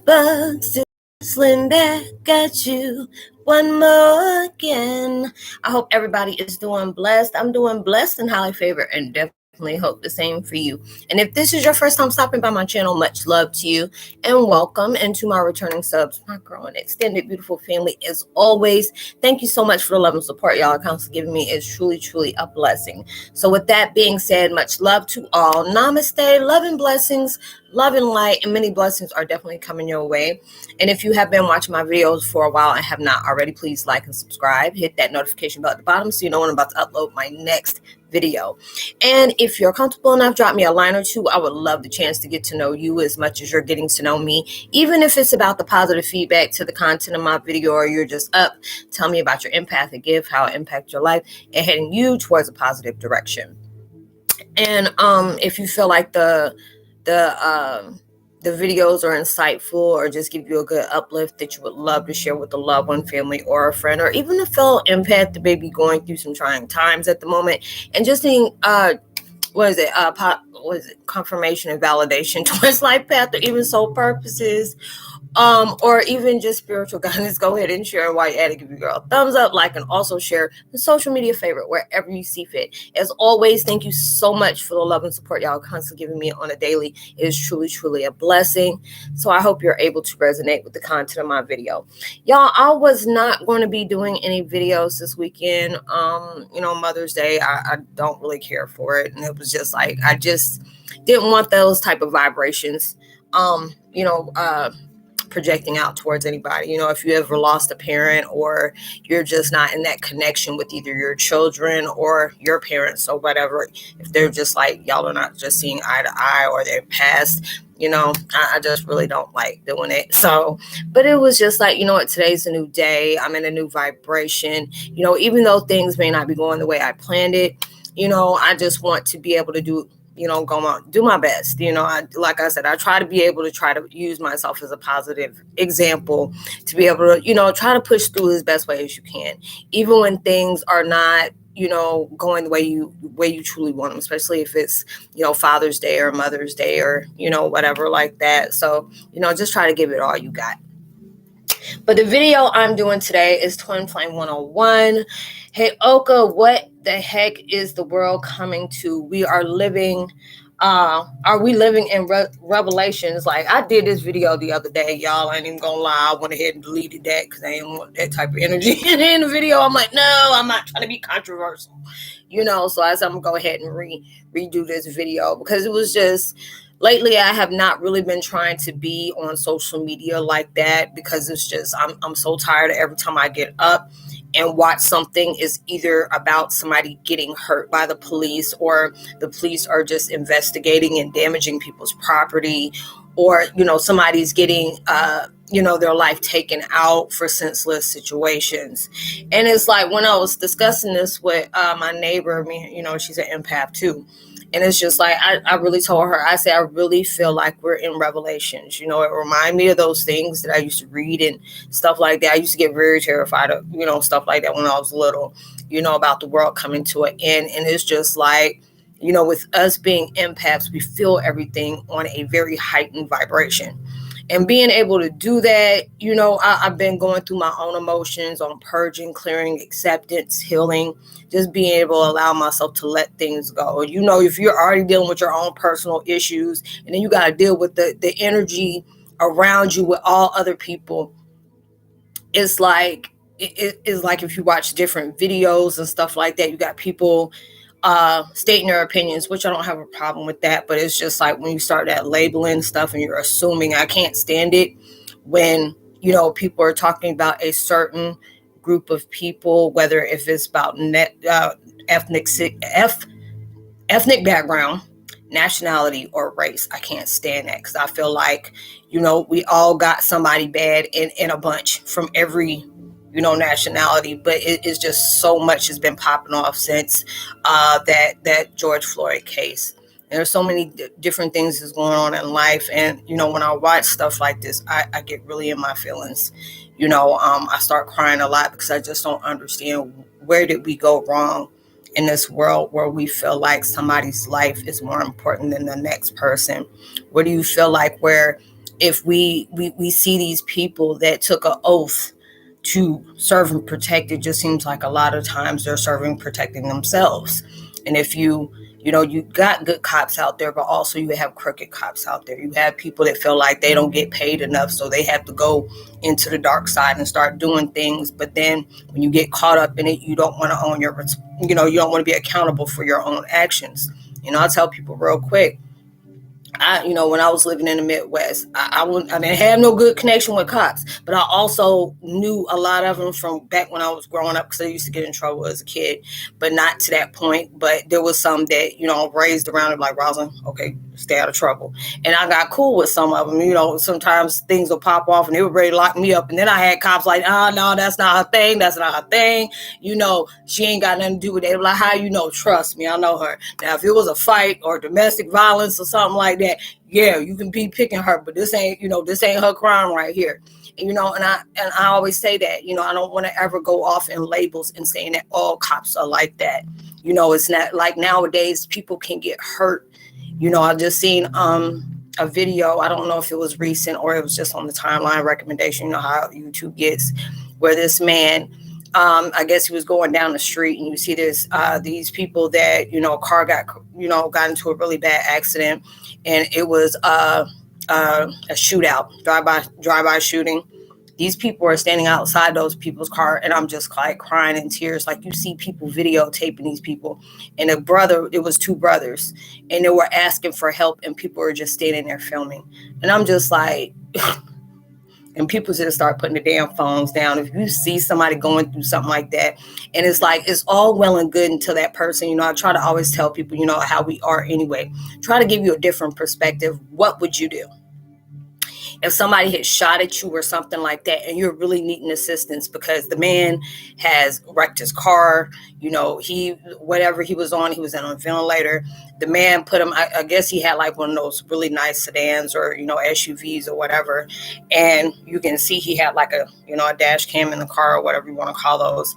Bugs, Roslynn back at you one more again. I hope everybody is doing blessed. I'm doing blessed and highly favored, and definitely hope the same for you. And if this is your first time stopping by my channel, much love to you and welcome. And to my returning subs, my growing extended beautiful family, as always, thank you so much for the love and support y'all are constantly giving me. It's truly a blessing. So with that being said, much love to all. Namaste, love and blessings, love and light, and many blessings are definitely coming your way. And if you have been watching my videos for a while and have not already, please like and subscribe. Hit that notification bell at the bottom so you know when I'm about to upload my next video. And if you're comfortable enough, drop me a line or two. I would love the chance to get to know you as much as you're getting to know me, even if it's about the positive feedback to the content of my video, or you're just up, tell me about your empathic gift, how it impacts your life, and heading you towards a positive direction. And if you feel like the videos are insightful or just give you a good uplift that you would love to share with a loved one, family, or a friend, or even a fellow empath that may be going through some trying times at the moment and just needing confirmation and validation towards life path or even soul purposes, or even just spiritual guidance, go ahead and share. While you're at it, give your girl a thumbs up, like, and also share the social media favorite wherever you see fit. As always, thank you so much for the love and support y'all constantly giving me on a daily. It is truly a blessing. So I hope you're able to resonate with the content of my video. Y'all, I was not going to be doing any videos this weekend. Mother's Day, I don't really care for it. And it was just like, I just didn't want those type of vibrations, projecting out towards anybody. If you ever lost a parent, or you're just not in that connection with either your children or your parents or whatever, if they're just like, y'all are not just seeing eye to eye, or they're past, I just really don't like doing it. So, but it was just like, today's a new day. I'm in a new vibration, even though things may not be going the way I planned it, I just want to be able to do my best. Like I said, I try to use myself as a positive example to be able to, try to push through as best way as you can, even when things are not, going the way you truly want them, especially if it's, Father's Day or Mother's Day or, whatever like that. So, just try to give it all you got. But the video I'm doing today is Twin Flame 101. Heyokas, what the heck is the world coming to? Are we living in revelations? Like, I did this video the other day, y'all. I ain't even gonna lie. I went ahead and deleted that because I didn't want that type of energy in the video. I'm like, no, I'm not trying to be controversial. So I'm gonna go ahead and redo this video, because it was just, lately I have not really been trying to be on social media like that, because it's just, I'm so tired of every time I get up and watch something is either about somebody getting hurt by the police, or the police are just investigating and damaging people's property, or, somebody's getting, their life taken out for senseless situations. And it's like, when I was discussing this with my neighbor, she's an empath too. And it's just like, I really told her, I said, I really feel like we're in Revelations. It reminded me of those things that I used to read and stuff like that. I used to get very terrified of, stuff like that when I was little, about the world coming to an end. And it's just like, with us being empaths, we feel everything on a very heightened vibration. And being able to do that, I've been going through my own emotions on purging, clearing, acceptance, healing, just being able to allow myself to let things go. If you're already dealing with your own personal issues, and then you got to deal with the energy around you with all other people, it's like, it's like if you watch different videos and stuff like that, you got people stating their opinions, which I don't have a problem with that, but it's just like when you start that labeling stuff and you're assuming, I can't stand it when, people are talking about a certain group of people, whether if it's about ethnic background, nationality, or race. I can't stand that, because I feel like, we all got somebody bad in a bunch from every nationality, but it's just so much has been popping off since that George Floyd case. There's so many different things that's going on in life, and when I watch stuff like this, I get really in my feelings. I start crying a lot, because I just don't understand, where did we go wrong in this world where we feel like somebody's life is more important than the next person? Where do you feel like where if we see these people that took an oath to serve and protect, it just seems like a lot of times they're serving protecting themselves. And if you got good cops out there, but also you have crooked cops out there. You have people that feel like they don't get paid enough, so they have to go into the dark side and start doing things. But then when you get caught up in it, you don't want to own you don't want to be accountable for your own actions. I tell people real quick, when I was living in the Midwest, I didn't have no good connection with cops, but I also knew a lot of them from back when I was growing up, because I used to get in trouble as a kid, but not to that point. But there was some that, raised around and like, Roslynn, okay, stay out of trouble. And I got cool with some of them. Sometimes things will pop off and they were ready to lock me up. And then I had cops like, no, that's not her thing. That's not her thing. She ain't got nothing to do with it. They were like, how you know? Trust me, I know her. Now, if it was a fight or domestic violence or something like that, yeah, you can be picking her, but this ain't her crime right here. And I always say that, I don't want to ever go off in labels and saying that all cops are like that. It's not like nowadays people can get hurt. I just seen a video, I don't know if it was recent or it was just on the timeline recommendation, how YouTube gets, where this man, I guess he was going down the street, and you see this these people that a car got into a really bad accident, and it was a shootout, drive-by shooting. These people are standing outside those people's car, and I'm just like crying in tears. Like, you see people videotaping these people, and it was two brothers, and they were asking for help, and people were just standing there filming, and I'm just like. And people just start putting the damn phones down. If you see somebody going through something like that, and it's like, it's all well and good until that person, I try to always tell people, how we are anyway. Try to give you a different perspective. What would you do if somebody had shot at you or something like that, and you're really needing assistance because the man has wrecked his car, whatever he was on, he was in a ventilator. The man put him, I guess he had like one of those really nice sedans or, SUVs or whatever. And you can see he had like a dash cam in the car or whatever you want to call those.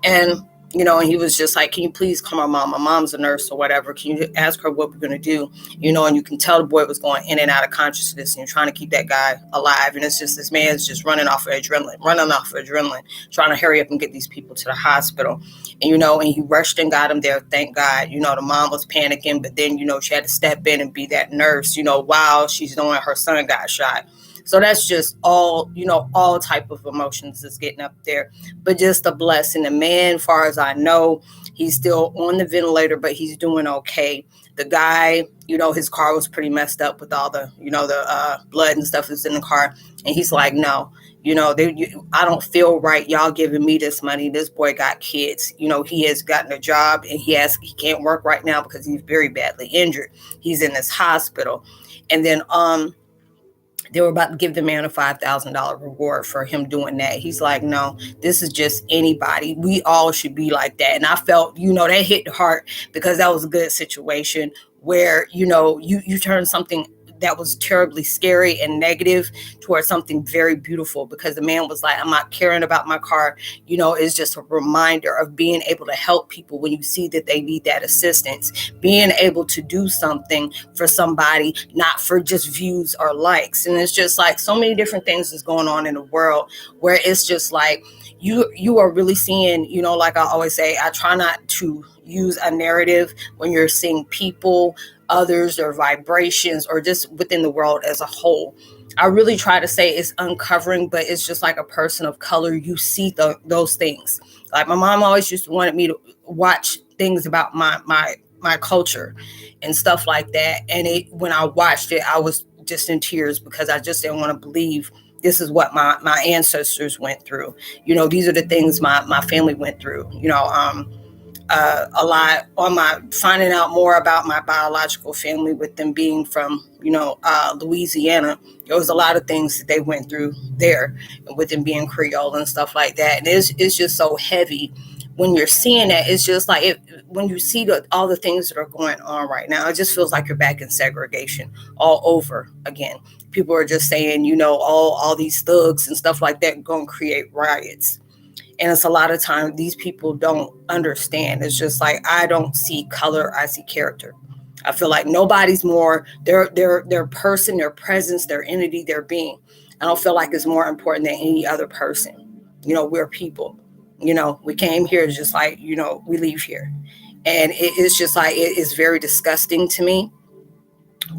And and he was just like, can you please call my mom? My mom's a nurse or whatever. Can you ask her what we're going to do? And you can tell the boy was going in and out of consciousness, and you're trying to keep that guy alive. And it's just, this man's just running off of adrenaline, trying to hurry up and get these people to the hospital. And, and he rushed and got him there. Thank God. The mom was panicking, but then, she had to step in and be that nurse, while she's knowing her son got shot. So that's just all type of emotions is getting up there. But just a blessing. The man, as far as I know, he's still on the ventilator, but he's doing okay. The guy, his car was pretty messed up with all the, the blood and stuff that's in the car. And he's like, no, I don't feel right. Y'all giving me this money. This boy got kids. He has gotten a job, and he can't work right now because he's very badly injured. He's in this hospital. And then, they were about to give the man a $5,000 reward for him doing that. He's like, no, this is just anybody. We all should be like that. And I felt, that hit the heart, because that was a good situation where, you turn something that was terribly scary and negative towards something very beautiful, because the man was like, I'm not caring about my car. It's just a reminder of being able to help people when you see that they need that assistance, being able to do something for somebody, not for just views or likes. And it's just like so many different things is going on in the world where it's just like, you are really seeing, like I always say, I try not to use a narrative when you're seeing people, others, or vibrations, or just within the world as a whole. I really try to say it's uncovering, but it's just like a person of color. You see those things. Like, my mom always used to wanted me to watch things about my culture and stuff like that. And when I watched it, I was just in tears, because I just didn't want to believe this is what my ancestors went through. These are the things my family went through. A lot on my finding out more about my biological family, with them being from, Louisiana. There was a lot of things that they went through there, with them being Creole and stuff like that. And it's just so heavy when you're seeing that. It's just like, when you see all the things that are going on right now, it just feels like you're back in segregation all over again. People are just saying, all these thugs and stuff like that going to create riots. And it's a lot of times these people don't understand. It's just like, I don't see color, I see character. I feel like nobody's more their person, their presence, their entity, their being. I don't feel like it's more important than any other person. We're people. We came here just like, we leave here. And it's just like, it is very disgusting to me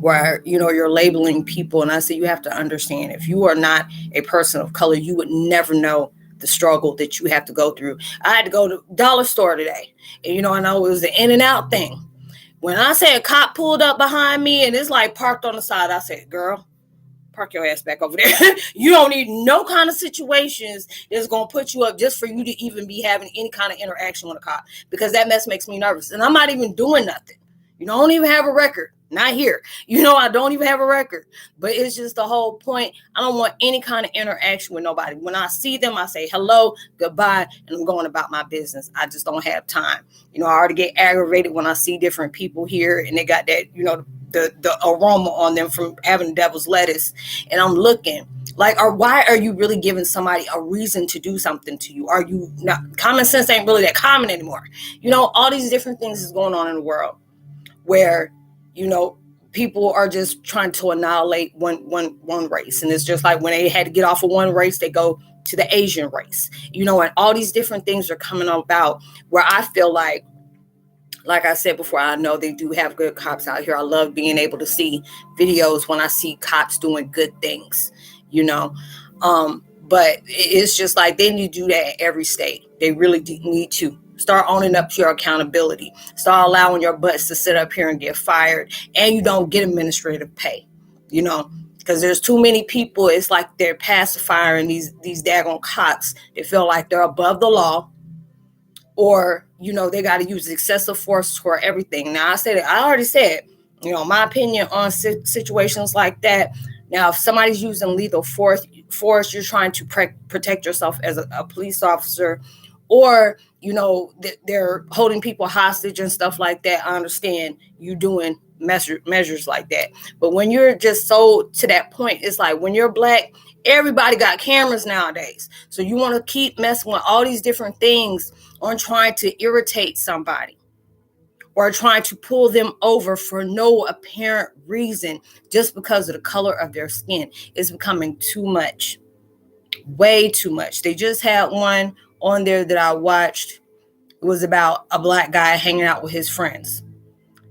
where, you're labeling people. And I say, you have to understand, if you are not a person of color, you would never know the struggle that you have to go through. I had to go to dollar store today. And, I know it was the in and out thing. When I say a cop pulled up behind me and it's like parked on the side, I said, girl, park your ass back over there. You don't need no kind of situations that's going to put you up just for you to even be having any kind of interaction with a cop, because that mess makes me nervous. And I'm not even doing nothing. I don't even have a record. Not here. I don't even have a record. But it's just the whole point. I don't want any kind of interaction with nobody. When I see them, I say hello, goodbye, and I'm going about my business. I just don't have time. I already get aggravated when I see different people here and they got that, the aroma on them from having devil's lettuce. And I'm looking like, or why are you really giving somebody a reason to do something to you? Are you not? Common sense ain't really that common anymore. All these different things is going on in the world where, people are just trying to annihilate one race. And it's just like when they had to get off of one race, they go to the Asian race, and all these different things are coming about where I feel like I said before, I know they do have good cops out here. I love being able to see videos when I see cops doing good things, but it's just like they need to do that in every state. They really need to. Start owning up to your accountability. Start allowing your butts to sit up here and get fired, and you don't get administrative pay, because there's too many people. It's like they're pacifying these daggone cops. They feel like they're above the law, or, they got to use excessive force for everything. Now, I already said, my opinion on situations like that. Now, if somebody's using lethal force, you're trying to protect yourself as a police officer, or, they're holding people hostage and stuff like that. I understand you doing measures like that. But when you're just so to that point, it's like when you're black, everybody got cameras nowadays. So you want to keep messing with all these different things on trying to irritate somebody or trying to pull them over for no apparent reason just because of the color of their skin. It's becoming too much, way too much. They just had one on there that I watched. It was about a black guy hanging out with his friends.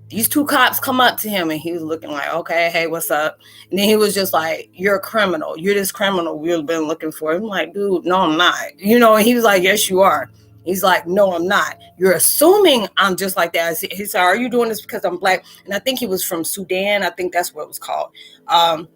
These two cops come up to him and he was looking like, okay, hey, what's up? And then he was just like, you're a criminal. You're this criminal we've been looking for. I'm like, dude, no, I'm not. And he was like, yes, you are. He's like, no, I'm not. You're assuming I'm just like that. He said, are you doing this because I'm black? And I think he was from Sudan. I think that's what it was called. And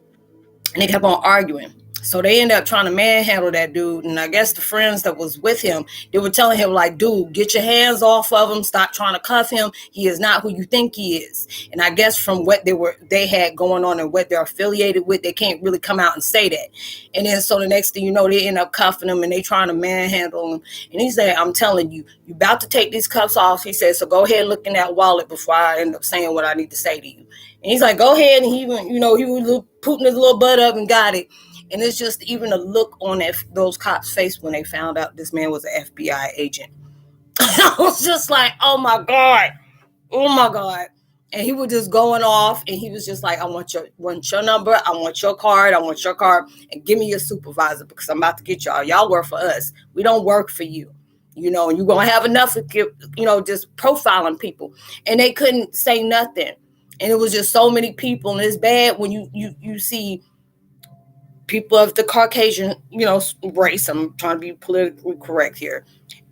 they kept on arguing. So they ended up trying to manhandle that dude. And I guess the friends that was with him, they were telling him like, dude, get your hands off of him. Stop trying to cuff him. He is not who you think he is. And I guess from what they had going on and what they're affiliated with, they can't really come out and say that. And then so the next thing you know, they end up cuffing him and they trying to manhandle him. And he said, I'm telling you, you about to take these cuffs off. He said, so go ahead and look in that wallet before I end up saying what I need to say to you. And he's like, go ahead. And he went, he was putting his little butt up and got it. And it's just even a look on those cops' face when they found out this man was an FBI agent. I was just like, oh my God. And he was just going off and he was just like, I want your number. I want your card. And give me your supervisor because I'm about to get y'all. Y'all work for us. We don't work for you. And you're going to have enough of, just profiling people. And they couldn't say nothing. And it was just so many people. And it's bad when you see people of the Caucasian, race. I'm trying to be politically correct here.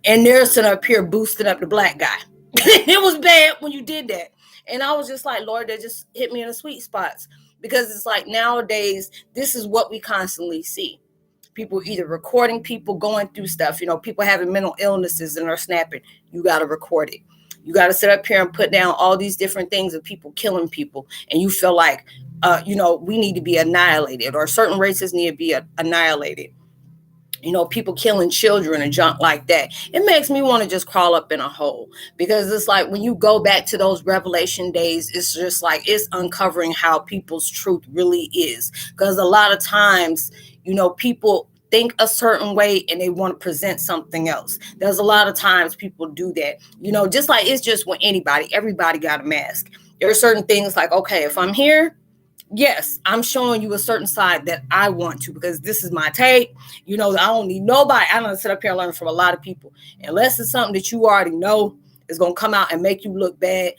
And they're sitting up here boosting up the black guy. It was bad when you did that. And I was just like, Lord, that just hit me in the sweet spots. Because it's like nowadays, this is what we constantly see. People either recording people going through stuff, people having mental illnesses and are snapping. You got to record it. You got to sit up here and put down all these different things of people killing people. And you feel like, we need to be annihilated or certain races need to be annihilated. People killing children and junk like that. It makes me want to just crawl up in a hole because it's like when you go back to those revelation days, it's just like it's uncovering how people's truth really is. Because a lot of times, people think a certain way and they want to present something else. There's a lot of times people do that, just like it's just with anybody. Everybody got a mask. There are certain things like, okay, if I'm here, yes, I'm showing you a certain side that I want to, because this is my take. I don't need nobody. I don't sit up here and learn from a lot of people. Unless it's something that you already know is going to come out and make you look bad,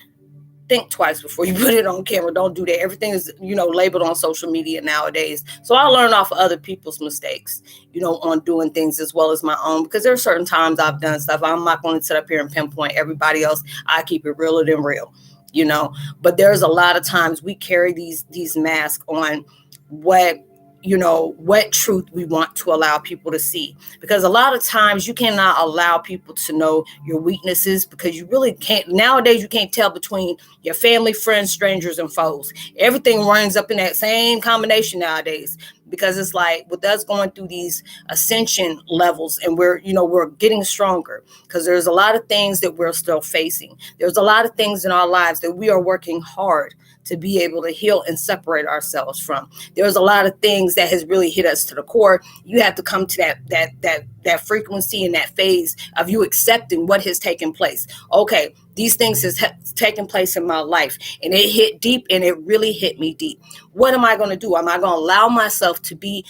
think twice before you put it on camera. Don't do that. Everything is, labeled on social media nowadays. So I learn off of other people's mistakes, on doing things as well as my own, because there are certain times I've done stuff. I'm not going to sit up here and pinpoint everybody else. I keep it realer than real, but there's a lot of times we carry these masks on what truth we want to allow people to see, because a lot of times you cannot allow people to know your weaknesses, because you really can't. Nowadays, you can't tell between your family, friends, strangers, and foes. Everything runs up in that same combination nowadays, because it's like with us going through these ascension levels, and we're getting stronger, because there's a lot of things that we're still facing. There's a lot of things in our lives that we are working hard to be able to heal and separate ourselves from. There's a lot of things that has really hit us to the core. You have to come to that frequency and that phase of you accepting what has taken place. Okay, these things has taken place in my life, and it hit deep, and it really hit me deep. What am I going to do? Am I going to allow myself to be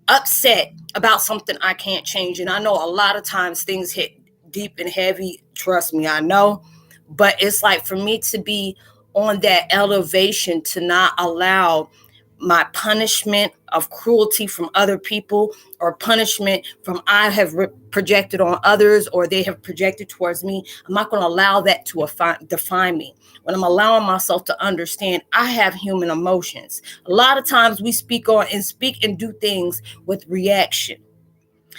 upset about something I can't change? And I know a lot of times things hit deep and heavy. Trust me, I know. But it's like, for me to be on that elevation, to not allow my punishment of cruelty from other people, or punishment from I have projected on others, or they have projected towards me. I'm not going to allow that to define me. When I'm allowing myself to understand I have human emotions. A lot of times we speak and do things with reaction.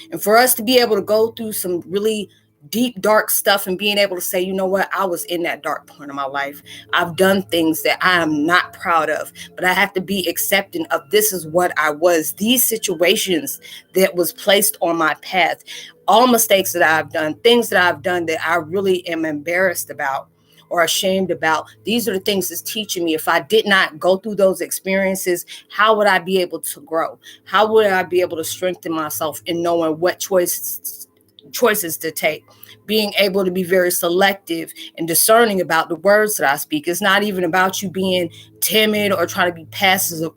And for us to be able to go through some really deep, dark stuff, and being able to say, you know what, I was in that dark point of my life. I've done things that I am not proud of, but I have to be accepting of this is what I was. These situations that was placed on my path, all mistakes that I've done, things that I've done that I really am embarrassed about or ashamed about. These are the things that's teaching me. If I did not go through those experiences, how would I be able to grow? How would I be able to strengthen myself in knowing what choices to take? Being able to be very selective and discerning about the words that I speak. It's not even about you being timid or trying to be passive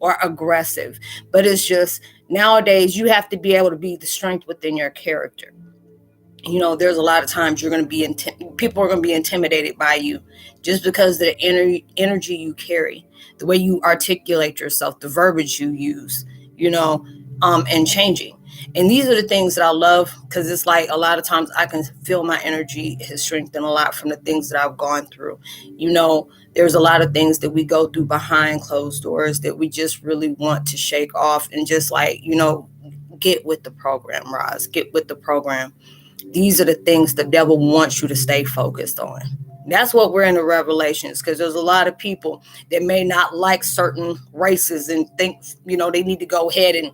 or aggressive, but it's just nowadays you have to be able to be the strength within your character. There's a lot of times you're going to be people are going to be intimidated by you just because of the energy you carry, the way you articulate yourself, the verbiage you use, and changing. And these are the things that I love, because it's like a lot of times I can feel my energy has strengthened a lot from the things that I've gone through. There's a lot of things that we go through behind closed doors that we just really want to shake off and just get with the program, Roz, get with the program. These are the things the devil wants you to stay focused on. That's what we're in the Revelations, because there's a lot of people that may not like certain races and think, they need to go ahead and,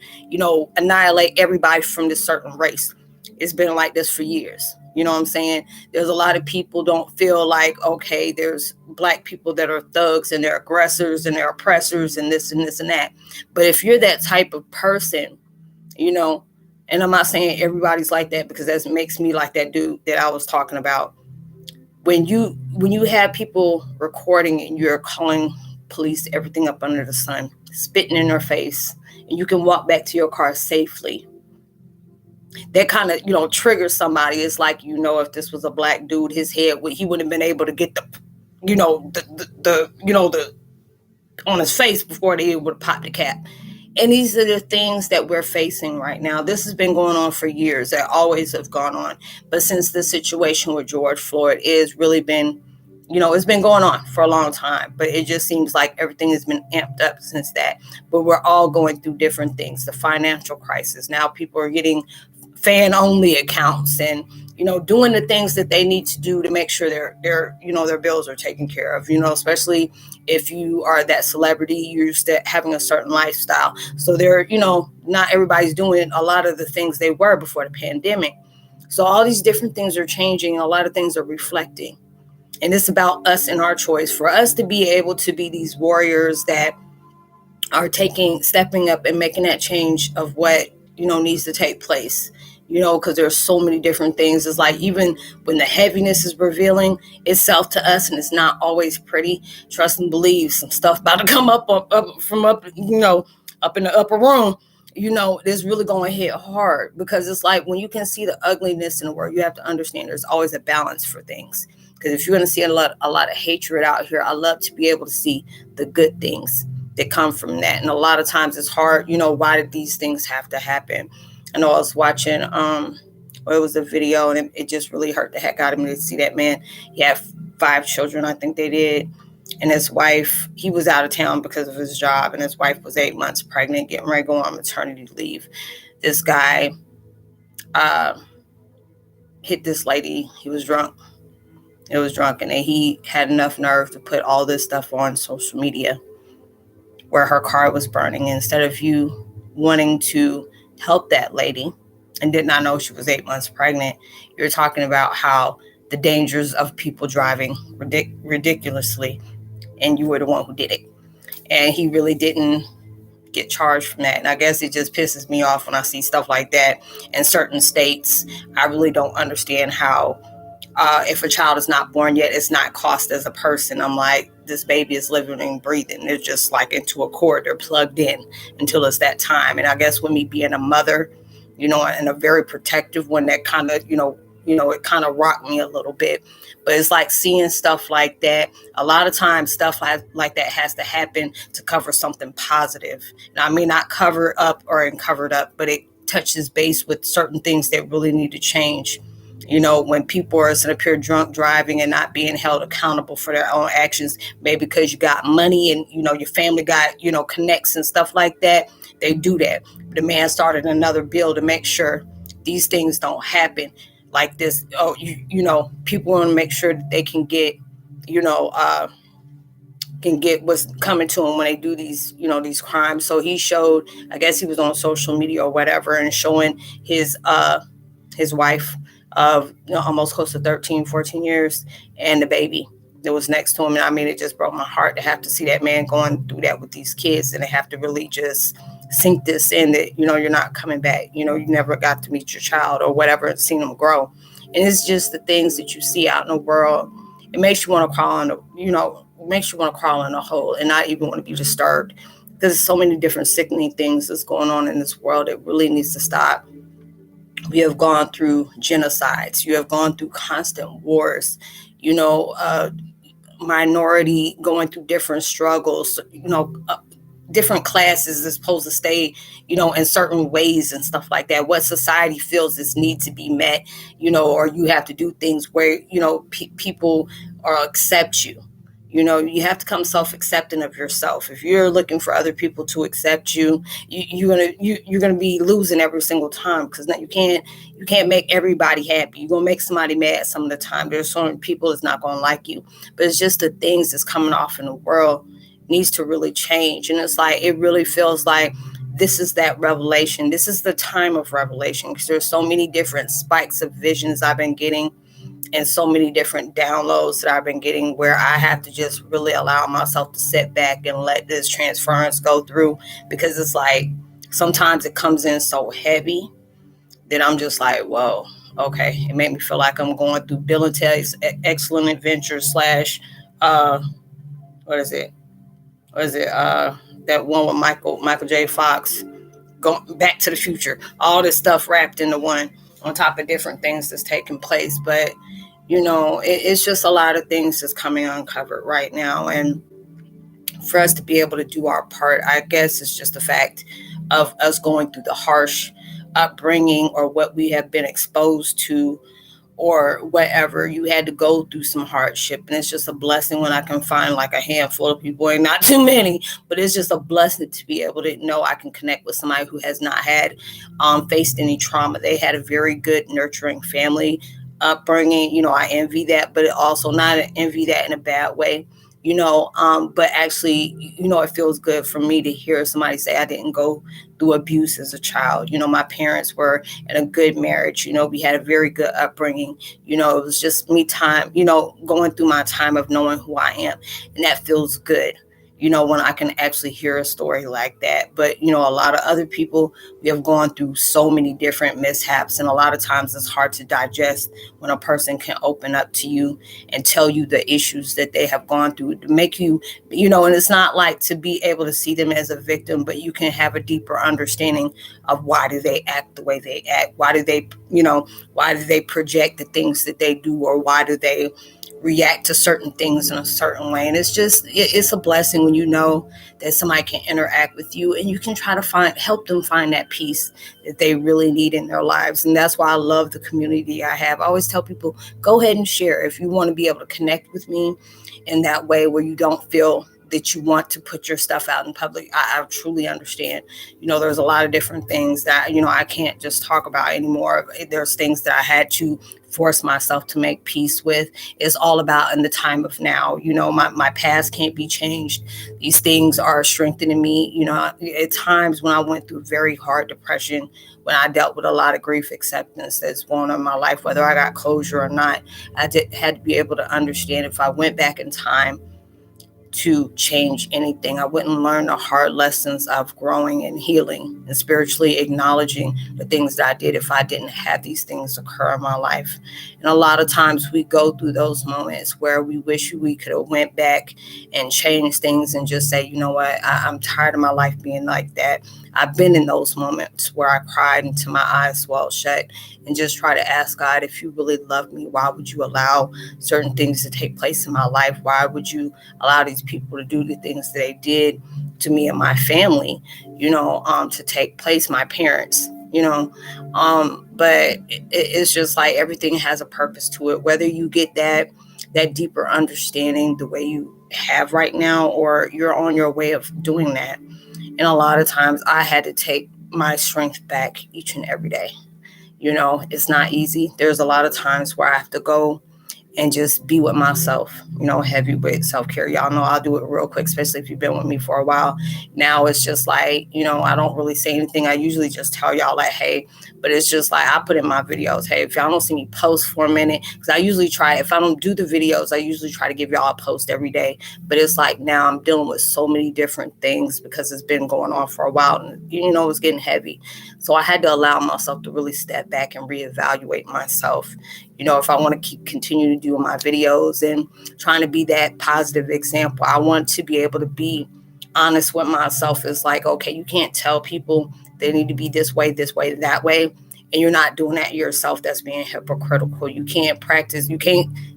annihilate everybody from this certain race. It's been like this for years. You know what I'm saying? There's a lot of people don't feel like, okay, there's black people that are thugs and they're aggressors and they're oppressors and this and this and that. But if you're that type of person, and I'm not saying everybody's like that, because that makes me like that dude that I was talking about. When you have people recording and you're calling police everything up under the sun, spitting in their face, and you can walk back to your car safely, that kind of triggers somebody. It's like, if this was a black dude, his head he wouldn't have been able to get the on his face before they would pop the cap. And these are the things that we're facing right now. This has been going on for years. They always have gone on. But since the situation with George Floyd is really been, it's been going on for a long time. But it just seems like everything has been amped up since that. But we're all going through different things. The financial crisis. Now people are getting fan-only accounts and, doing the things that they need to do to make sure their bills are taken care of, especially if you are that celebrity, you're used to having a certain lifestyle. So not everybody's doing a lot of the things they were before the pandemic. So all these different things are changing. A lot of things are reflecting. And it's about us and our choice for us to be able to be these warriors that are stepping up and making that change of what, needs to take place. because there's so many different things. It's like, even when the heaviness is revealing itself to us and it's not always pretty, trust and believe some stuff about to come up from up in the upper room. It's really going to hit hard, because it's like, when you can see the ugliness in the world, you have to understand there's always a balance for things. Because if you're going to see a lot of hatred out here, I love to be able to see the good things that come from that. And a lot of times it's hard, why did these things have to happen? I know I was watching, it was a video, and it just really hurt the heck out of me to see that man. He had 5 children, I think they did. And his wife, he was out of town because of his job, and his wife was 8 months pregnant, getting ready to go on maternity leave. This guy hit this lady. He was drunk. It was drunk, and he had enough nerve to put all this stuff on social media where her car was burning. And instead of you wanting to help that lady, and did not know she was 8 months pregnant, you're talking about how the dangers of people driving ridiculously, and you were the one who did it. And he really didn't get charged from that. And I guess it just pisses me off when I see stuff like that in certain states. I really don't understand how, if a child is not born yet, it's not cost as a person. I'm like, this baby is living and breathing. They're just like into a cord. They're plugged in until it's that time. And I guess with me being a mother, and a very protective one, that kind of, it kind of rocked me a little bit. But it's like seeing stuff like that. A lot of times stuff like that has to happen to cover something positive. And I mean, not cover up or covered up, but it touches base with certain things that really need to change. When people are sitting up here drunk driving and not being held accountable for their own actions, maybe because you got money and, your family got, connects and stuff like that, they do that. The man started another bill to make sure these things don't happen like this. Oh, people want to make sure that they can get, what's coming to them when they do these, these crimes. So he showed, I guess he was on social media or whatever, and showing his wife of almost close to 13, 14 years, and the baby that was next to him. And I mean, it just broke my heart to have to see that man going through that with these kids, and they have to really just sink this in that, you're not coming back. You never got to meet your child or whatever and seen them grow. And it's just the things that you see out in the world. It makes you want to crawl in a hole and not even want to be disturbed, because there's so many different sickening things that's going on in this world. It really needs to stop. We have gone through genocides. You have gone through constant wars, minority going through different struggles, different classes is supposed to stay, in certain ways and stuff like that. What society feels is need to be met, or you have to do things where, people accept you. You have to come self-accepting of yourself. If you're looking for other people to accept you, you're gonna be losing every single time, because you can't make everybody happy. You're gonna make somebody mad some of the time. There's certain people that's not gonna like you, but it's just the things that's coming off in the world needs to really change. And it's like, it really feels like this is that revelation. This is the time of revelation, because there's so many different spikes of visions I've been getting, and so many different downloads that I've been getting, where I have to just really allow myself to sit back and let this transference go through, because it's like sometimes it comes in so heavy that I'm just like, whoa, okay. It made me feel like I'm going through Bill and Ted's Excellent Adventure / what is it? That one with Michael J. Fox, going Back to the Future, all this stuff wrapped into one, on top of different things that's taking place. But it's just a lot of things that's coming uncovered right now, and for us to be able to do our part, I guess it's just the fact of us going through the harsh upbringing, or what we have been exposed to, or whatever. You had to go through some hardship, and it's just a blessing when I can find like a handful of people, and not too many, but it's just a blessing to be able to know I can connect with somebody who has not had faced any trauma. They had a very good, nurturing family upbringing. I envy that, but also not envy that in a bad way. But actually, it feels good for me to hear somebody say I didn't go through abuse as a child. My parents were in a good marriage. We had a very good upbringing. It was just me time, going through my time of knowing who I am. And that feels good. when I can actually hear a story like that. But, a lot of other people, we have gone through so many different mishaps. And a lot of times it's hard to digest when a person can open up to you and tell you the issues that they have gone through to make you, and it's not like to be able to see them as a victim, but you can have a deeper understanding of why do they act the way they act? Why do they project the things that they do, or why do they react to certain things in a certain way? And it's a blessing when you know that somebody can interact with you and you can try to help them find that peace that they really need in their lives. And that's why I love the community I have. I always tell people, go ahead and share if you want to be able to connect with me in that way where you don't feel that you want to put your stuff out in public. I truly understand. There's a lot of different things that, I can't just talk about anymore. There's things that I had to force myself to make peace with. It's all about in the time of now. My past can't be changed. These things are strengthening me. At times when I went through very hard depression, when I dealt with a lot of grief acceptance that's going on in my life, whether I got closure or not, had to be able to understand if I went back in time to change anything, I wouldn't learn the hard lessons of growing and healing and spiritually acknowledging the things that I did if I didn't have these things occur in my life. And a lot of times we go through those moments where we wish we could have went back and changed things and just say, you know what, I'm tired of my life being like that. I've been in those moments where I cried until my eyes swelled shut, and just try to ask God, if you really love me, why would you allow certain things to take place in my life? Why would you allow these people to do the things that they did to me and my family, to take place, my parents, but it's just like everything has a purpose to it, whether you get that deeper understanding the way you have right now, or you're on your way of doing that. And a lot of times I had to take my strength back each and every day. It's not easy. There's a lot of times where I have to go and just be with myself, heavy with self-care. Y'all know I'll do it real quick, especially if you've been with me for a while. Now it's just like, I don't really say anything. I usually just tell y'all like, hey, but it's just like I put in my videos, hey, if y'all don't see me post for a minute, because I usually try, if I don't do the videos, I usually try to give y'all a post every day. But it's like now I'm dealing with so many different things because it's been going on for a while and, it's getting heavy. So I had to allow myself to really step back and reevaluate myself. If I want to continue to do my videos and trying to be that positive example, I want to be able to be honest with myself. It's like, okay, you can't tell people they need to be this way, that way, and you're not doing that yourself. That's being hypocritical. You can't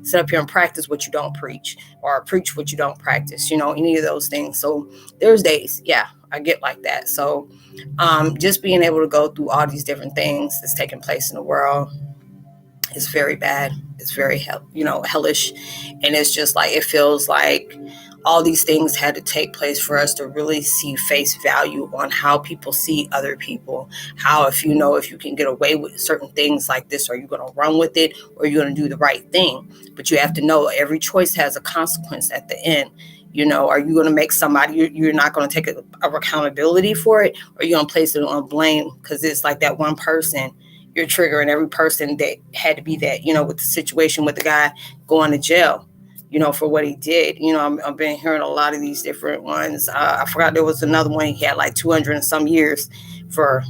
sit up here and practice what you don't preach, or preach what you don't practice, any of those things. So there's days, yeah, I get like that. So just being able to go through all these different things that's taking place in the world, it's very bad. It's very, hellish. And it's just like, it feels like all these things had to take place for us to really see face value on how people see other people. How, if you can get away with certain things like this, are you going to run with it, or are you going to do the right thing? But you have to know every choice has a consequence at the end. Are you going to make somebody, you're not going to take a accountability for it, or you're going to place it on blame because it's like that one person. You're triggering every person that had to be that, with the situation with the guy going to jail, for what he did. I've been hearing a lot of these different ones. I forgot there was another one. He had like 200 and some years for,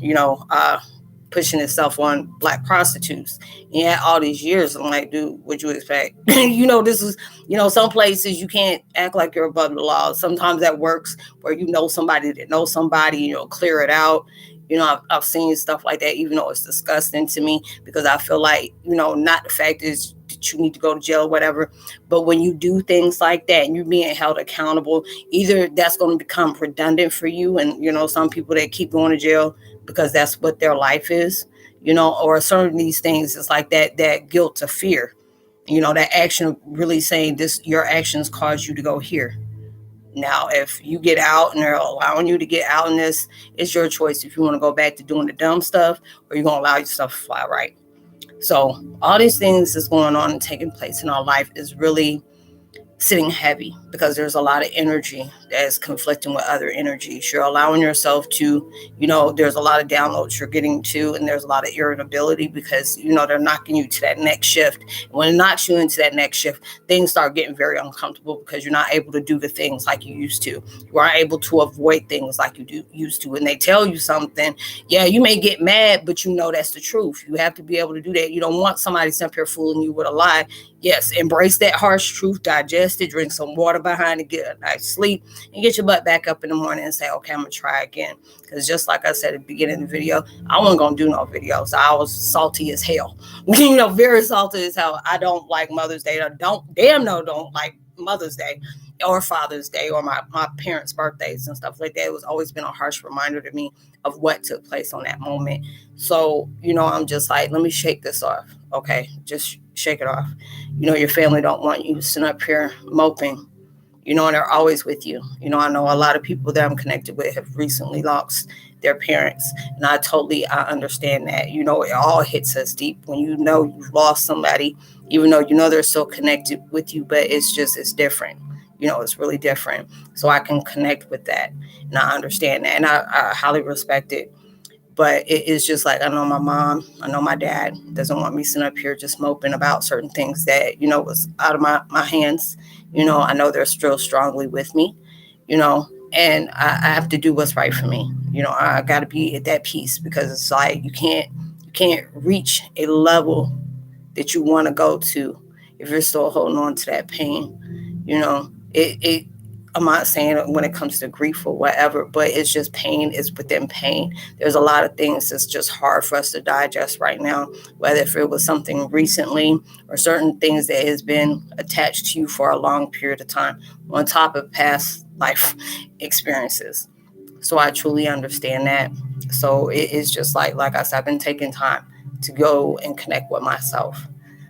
pushing himself on black prostitutes. He had all these years. I'm like, dude, what'd you expect? This is, some places you can't act like you're above the law. Sometimes that works where somebody that knows somebody, clear it out. I've seen stuff like that, even though it's disgusting to me, because I feel like, not the fact is that you need to go to jail or whatever, but when you do things like that and you're being held accountable, either that's going to become redundant for you. And, some people that keep going to jail because that's what their life is, or certain of these things, it's like that guilt of fear, that action really saying this, your actions cause you to go here. Now, if you get out and they're allowing you to get out in this, it's your choice if you want to go back to doing the dumb stuff, or you're going to allow yourself to fly right. So all these things that's going on and taking place in our life is really sitting heavy because there's a lot of energy that's conflicting with other energies. You're allowing yourself to, there's a lot of downloads you're getting to, and there's a lot of irritability because, they're knocking you to that next shift. And when it knocks you into that next shift, things start getting very uncomfortable because you're not able to do the things like you used to. You aren't able to avoid things like you used to. When they tell you something, yeah, you may get mad, but that's the truth. You have to be able to do that. You don't want somebody up here fooling you with a lie. Yes, embrace that harsh truth, digest it, drink some water behind it, get a nice sleep, and get your butt back up in the morning and say, okay, I'm going to try again. Because just like I said at the beginning of the video, I wasn't going to do no videos. I was salty as hell. Very salty as hell. I don't like Mother's Day. Don't like Mother's Day or Father's Day or my parents' birthdays and stuff like that. It was always been a harsh reminder to me of what took place on that moment. So, I'm just like, let me shake this off. Okay, just shake it off. Your family don't want you sitting up here moping, and they're always with you. I know a lot of people that I'm connected with have recently lost their parents, and I understand that. It all hits us deep when you've lost somebody, even though they're still connected with you, but it's different. It's really different. So I can connect with that, and I understand that, and I highly respect it. But it is just like, I know my mom, I know my dad doesn't want me sitting up here just moping about certain things that, was out of my hands. I know they're still strongly with me, and I have to do what's right for me. I got to be at that peace because it's like you can't reach a level that you want to go to if you're still holding on to that pain. I'm not saying when it comes to grief or whatever, but it's just pain is within pain. There's a lot of things that's just hard for us to digest right now, whether if it was something recently or certain things that has been attached to you for a long period of time on top of past life experiences. So I truly understand that. So it is just like I said, I've been taking time to go and connect with myself,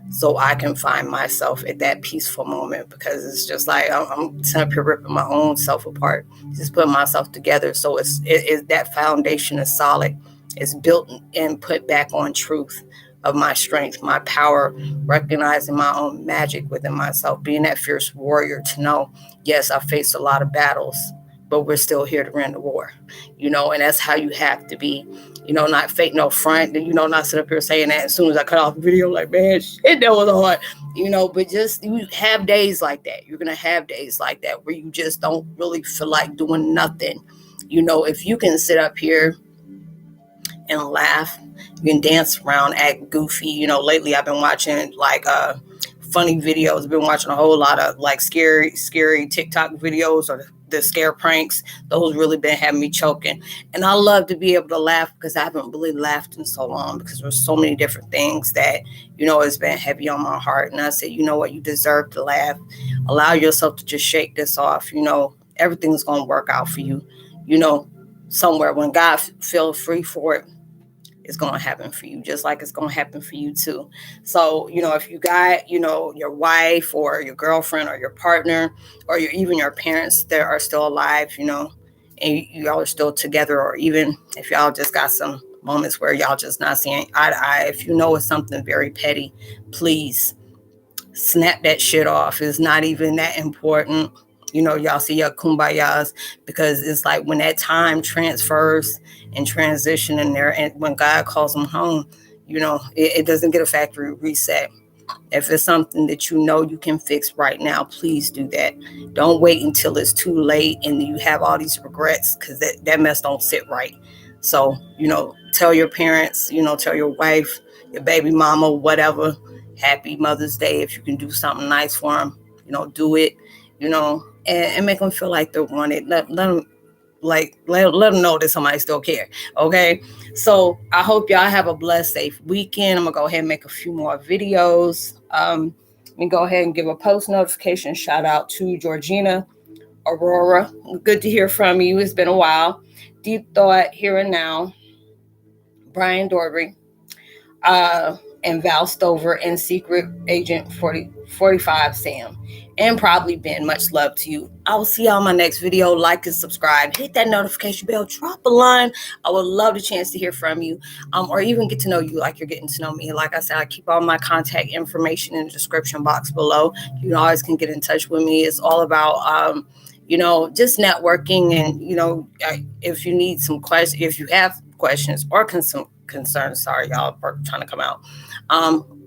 so I can find myself at that peaceful moment, because it's just like I'm up here ripping my own self apart, just putting myself together. So it's that foundation is solid. It's built and put back on truth of my strength, my power, recognizing my own magic within myself, being that fierce warrior to know, yes, I faced a lot of battles, but we're still here to win the war, and that's how you have to be. Not fake no front, not sit up here saying that as soon as I cut off the video, like, man, shit, that was hard, but just you have days like that. You're going to have days like that where you just don't really feel like doing nothing. If you can sit up here and laugh, you can dance around, act goofy. Lately I've been watching funny videos. I've been watching a whole lot of scary TikTok videos or the scare pranks. Those really been having me choking. And I love to be able to laugh because I haven't really laughed in so long, because there's so many different things that, it's been heavy on my heart. And I said, you know what, you deserve to laugh. Allow yourself to just shake this off. Everything's going to work out for you. Somewhere when God feels free for it, it's going to happen for you, just like it's going to happen for you too. So, if you got, your wife or your girlfriend or your partner or even your parents that are still alive, and y'all are still together, or even if y'all just got some moments where y'all just not seeing eye to eye, if it's something very petty, please snap that shit off. It's not even that important. Y'all see your kumbayas, because it's like when that time transfers and transition in there, and when God calls them home, it doesn't get a factory reset. If it's something that you can fix right now, please do that. Don't wait until it's too late and you have all these regrets, because that mess don't sit right. So, tell your parents, tell your wife, your baby mama, whatever, happy Mother's Day. If you can do something nice for them, do it, and make them feel like they're wanted. Let them let them know that somebody still care. Okay, so I hope y'all have a blessed, safe weekend. I'm gonna go ahead and make a few more videos. Let me go ahead and give a post notification shout out to Georgina Aurora. Good to hear from you. It's been a while. Deep Thought, Here and Now, Brian Dorby, and Val Stover, and Secret Agent 45 Sam. and probably Ben. Much love to you. I will see y'all in my next video. Like and subscribe. Hit that notification bell. Drop a line. I would love the chance to hear from you, or even get to know you like you're getting to know me. Like I said, I keep all my contact information in the description box below. You always can get in touch with me. It's all about just networking, and if you need some questions, if you have questions or concerns, sorry, y'all, trying to come out.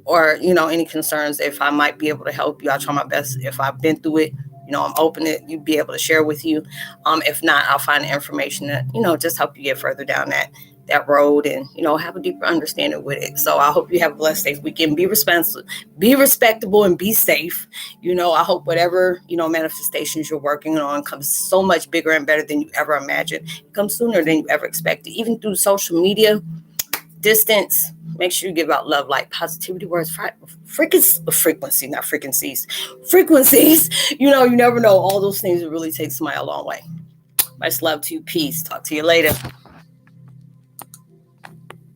Or any concerns, if I might be able to help you, I'll try my best. If I've been through it, I'm open to you be able to share with you. If not, I'll find the information that just help you get further down that road, and have a deeper understanding with it. So I hope you have a blessed, safe weekend. Be responsible, be respectable, and be safe. I hope whatever manifestations you're working on comes so much bigger and better than you ever imagined. It comes sooner than you ever expected, even through social media. Distance. Make sure you give out love, light, positivity, words, frequency, not frequencies. Frequencies. You never know. All those things will really take somebody a long way. Much love to you. Peace. Talk to you later.